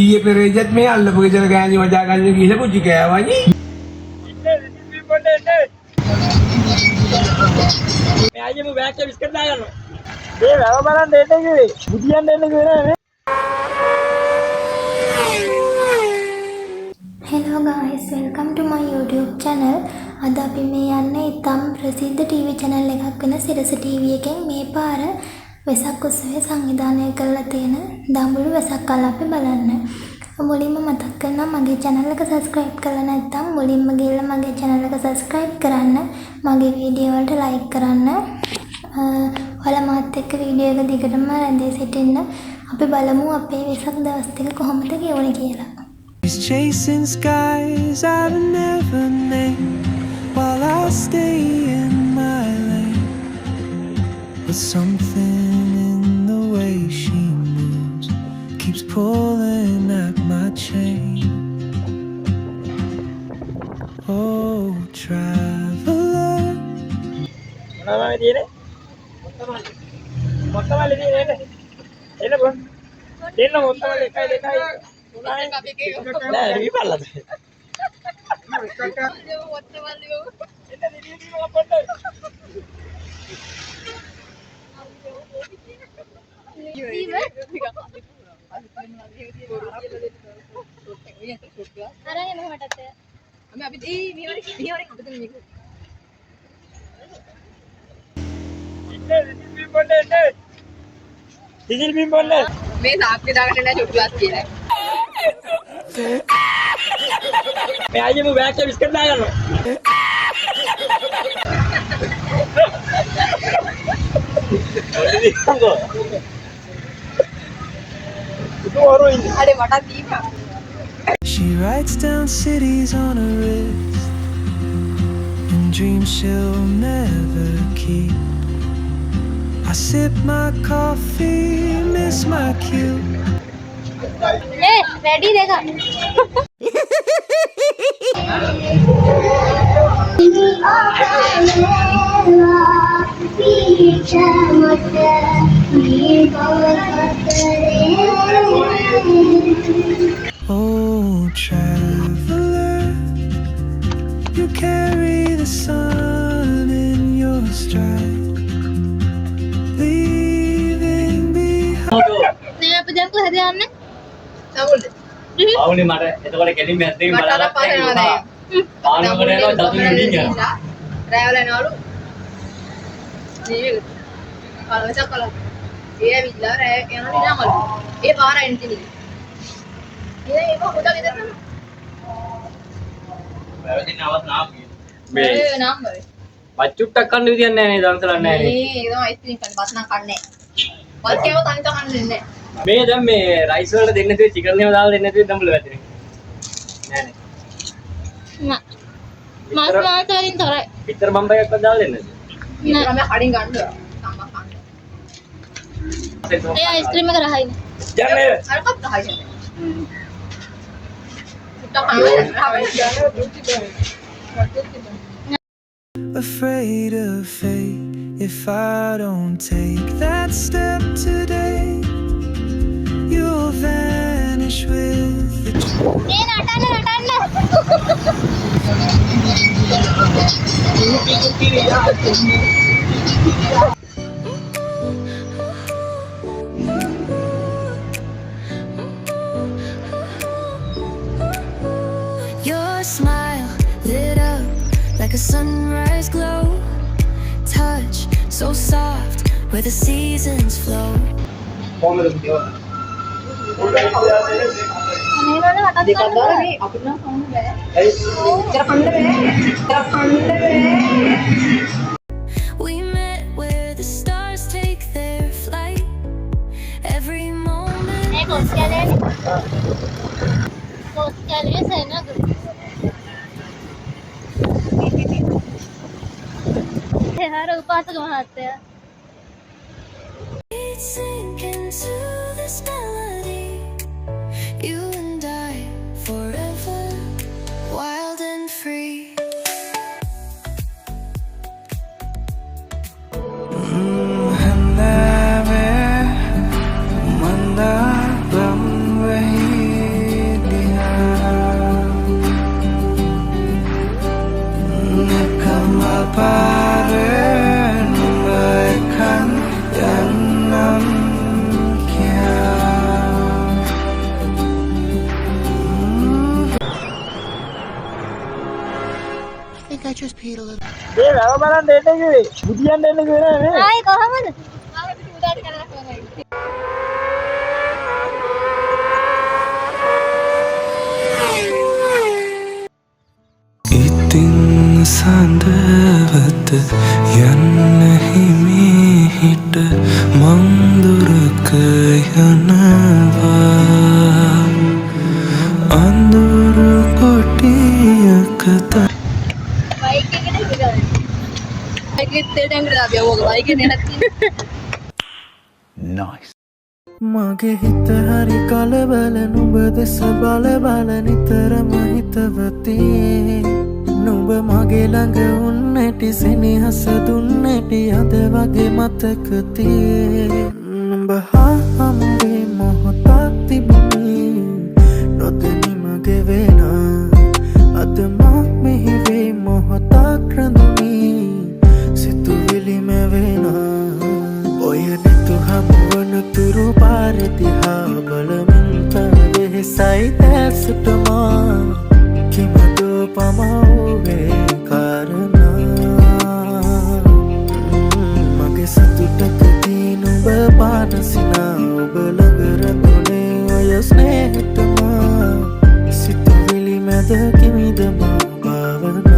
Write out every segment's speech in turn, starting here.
ඊයේ පෙරේජත් මේ අල්ලපු ගෙදර ගෑණි වදා ගන්න ගිහලා පුංචි කෑවනේ. මේ අයියේ මු බෑග් එක බිස්කට් දාගන්නවා. මේ වැව බලන්න දෙන්න කිව්වේ. බුදියන් දෙන්න කිව්වේ නෑ. Hello guys, welcome to my YouTube channel. අද අපි මේ යන්නේ ඉතාම ප්‍රසිද්ධ TV channel එකක් වෙන සිරස TV එකෙන් මේ පාර වෙසක් උත්සවය සංවිධානය කරලා තියෙන දඹුරු වෙසක් කල අපි බලන්න. මුලින්ම මතක් කරනවා මගේ channel එක subscribe කරලා නැත්නම් මුලින්ම ගිහලා මගේ channel එක subscribe කරන්න, මගේ වීඩියෝ වලට like කරන්න. ඔයාලා මාත් එක්ක වීඩියෝ එක දිගටම රැඳී සිටින්න. අපි බලමු අපේ වෙසක් දවස් ටික කොහොමද ගෙවුනේ කියලා. He's chasing skies I've never named while I stay in my lane. But something in the way she moves keeps pulling at my chain. Oh, traveler. මොනවද තියෙන්නේ? මොත්තමල්ලි තියෙන්නේ. එන්න බෝ. දෙන්න මොත්තමල්ලි එකයි දෙකයි. නෑ රිපල්ලද. මොත්තමල්ලි ගෝ. එන්න දිවි පොඩ්ඩක්. Dijil bim bolle. මේ සාක්කේ දාගෙන ඉන්න චොට්ටු ගස් කියලා. මේ අයියේ මු බෑග් එක බිස්කට් දාගන්නවා. අඩේ මටත් Deepa. She writes down cities on her wrist and dreams she'll never keep. I sip my coffee, miss my cue. ready දෙක. Oh, traveler, you carry the sun in your stride, leaving behind. නේ අපි දැන් කොහෙද යන්නේ? සමුල්ද? ආවනේ මට එතකොට කෙලින්ම ඇත්තේ මට අර පස්සේනවා දැන්. පානකට යනවා දතුරු උඩින් යනවා. රෑවල යනවලු. ජීවිත. කලවචක් කල. ඒ ඇවිල්ලා රෑ යන දිනමලු. ඒ පාර එන්ටිනි. ඒක හොදා ගෙදර යනවා. වැවදින්න අවස් නාම් මේ මේ නම්බර්. පච්චුට්ටක් කන්න විදියක් නැහැ නේද දන්සලක් නැහැ මේ ඒක අයිස්ක්‍රීම් කන්න බත් නම් කන්නේ. බත් කෑව තනි තනි දෙන්නේ නැහැ. මේ දැන් මේ රයිස් වලට දෙන්න තියෙන චිකන් එකම දාලා දෙන්න තියෙන දම්බල වැදිනේ නෑ නේ මාස් මාස් වලින් තොරයි. පිටර බම්බ එකක්වත් දාලා දෙන්නද ඊට තමයි කඩින් ගන්න. තම්බක් කන්න. ඒ අයිස්ක්‍රීම් එක රහයිනේ. යන්නේ අරකට හයිද. Afraid of fate if I don't take that step today. You'll vanish with the ඒ නටන්න. Your smile lit up like a sunrise glow. Touch so soft where the seasons flow. කොහමද පුතියෝ දෙකක් දාලා මේ අපිට නම් කන්න බෑ. ඇයි ඉතර කන්න බෑ. ඉතර කන්න බෑ. We met where the stars take their flight. Every moment. ඒ කොස්කලේ. කොස්කලේ සෙනග. ඒ හර උපාසක මහත්තයා. We'd sink into this melody. You and I forever, wild and free. Hanave manda bam wahi ඒ වැව බලන් දෙන්න කිව්වේ. බුදියන් දෙන්න කිව්වේ නෑ නේ. ආයේ කොහමද? ආයේ පිටු උඩට කරලා කොහමද? ඉතින් සඳවත යන්න හිමිහිට මන්දුරක යනවා අඳුරු කොටියක බයික් එකේ නේද ගන්නේ? බයික් එකේ තෙල් ටැංකියට දාපියා ඕක බයික් එකේ නැති. මගේ හිත හරි කලබල නුඹ දෙස බල බල නිතරම හිතවතී නුඹ මගේ ළඟ උන්නැටි සෙනෙහස දුන්නැටි අද වගේ මතකතියේ නුඹ හා හමුවේ මොහොතක් තිබුණි නොදැනි මගේ වෙන අද මා මෙහි වේ මොහොතක් රැඳුනි සිතුවිලි මැවෙන ඔය නැතු හමුවන තුරු පාරදිහා බලමින් තවෙහෙසයි දැසුටමා කිමදෝ පමවුවේ කාරණා මගේ සතුටකදී නුඹ පානසිනා ඔබ ළඟ රැඳුනේ ඔය ස්නේහතමා සිතුවිලි මැද කිමිදමා භාවනා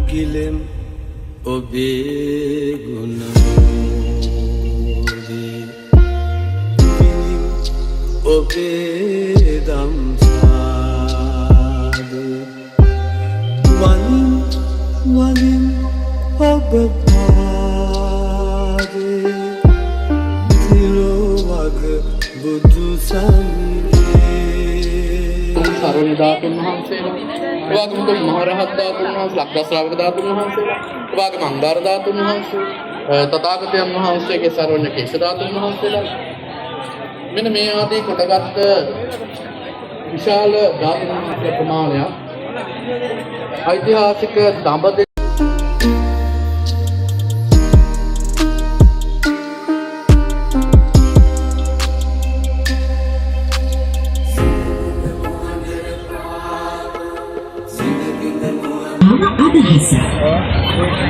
ගිලෙම් ඔබේ ගුණමෝදේ පිළිම් ඔබේ දම්සාද වලින් වලින් ඔබ පාදේ තිරෝවග බුදු සම්ගේ සරණ ධාතුන් වහන්සේලා එවාගම තුන් මහරහත් ධාතුන් වහන්සේ ලක්දස් ශ්‍රාවක ධාතුන් වහන්සේලා එවාගම අංගාර ධාතුන් වහන්සේ තථාගතයන් වහන්සේගේ සරණ කේශ ධාතුන් වහන්සේලා මෙන්න මේ ආදී කොටගත් විශාල ධාතුන් වහන්සේ ප්‍රමාණයක් ඓතිහාසික දඹදෙ අදහස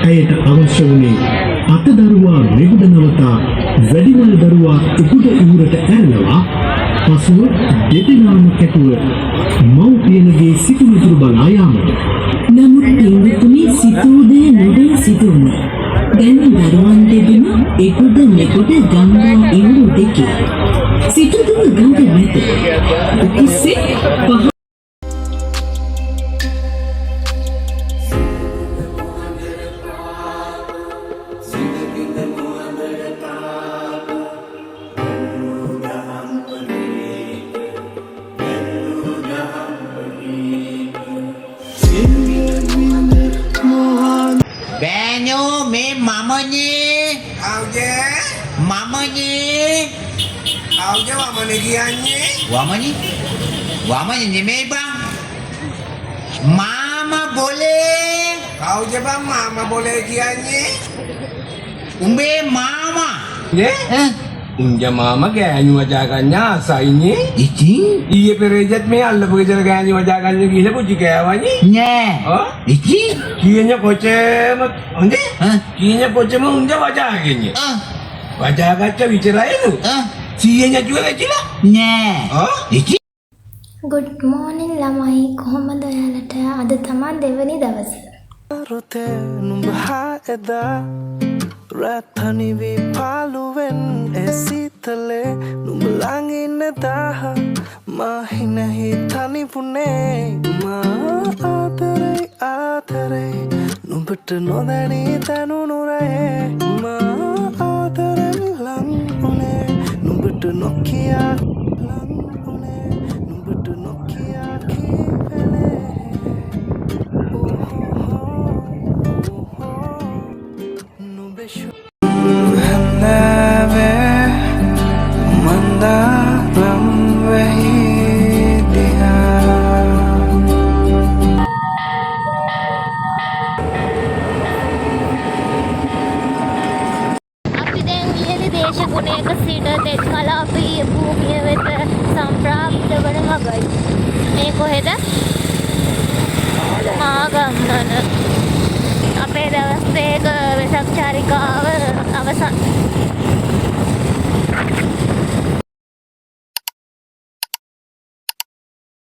ඇයට අවශ්‍ය වුණේ අතදරුවා මෙගුඩ නවතා වැඩිමල් දරුවා උගුඩ ඌරට ඇරලවා පසුව දෙදෙනාම කැටුව මව්පියනගේ සිතුමිතුරු බලා යාමට. නමුත් පින්වතුනි සිතූ දේ නොවේ සිදුවුණ. දැන් දරුවන් දෙදෙන එකුඩ මෙකුඩ ගංගා ඉඳු දෙකේ සිටුදුව ගඟ මැද කිසි පහ බෑනෝ මේ මමනේ આવજે මමනේ આવજે મને කියන්නේ වමනේ නෙමෙයි බං මාමා બોલે આવજે බං මාමා બોલે කියන්නේ උඹේ මාමා නේ උන්ගේ මාමා ගෑණි වජා ගන්න ආසයිනේ ඉතින් ඊයේ පෙරේජත් මේ අල්ලපු ගෙදර ගෑණි වජා ගන්න ගිහලා පුජි කෑවනේ නෑ ඉතින් කීයනේ කොච්චම හොඳේ කීයනේ කොච්චම උන්ගේ වජා ගන්නේ වජා ගච්ච විතරයිලු සීයනේ කිව්වා කියලා නෑ ඉතින් ගුඩ් මෝර්නින් ළමයි කොහොමද ඔයාලට අද තමයි දෙවැනි දවස රුතේ නුඹ හා එදා රැත්හනිවි පාලුවෙන් එසිතලේ නුඹ ළඟින්න දාහ මාහිනහි තනිපුනේ මා ආතරේ නුඹට නොදැනී තැනුනුරේ මා ආතරෙන් ලංුනේ නුඹට නොකියා ලංුනේ නුඹට නොකියා කීවෙලේ dalam wahid dia. අපි දැන් ඉහළ දේශගුණයක සිට තෙත් කලාපීය භූමිය වෙත සම්ප්‍රාප්ත වන මගයි. මේ කොහෙද? මාගම්මන. අපේ දවස් දෙක වෙසක් චාරිකාව අවසන්.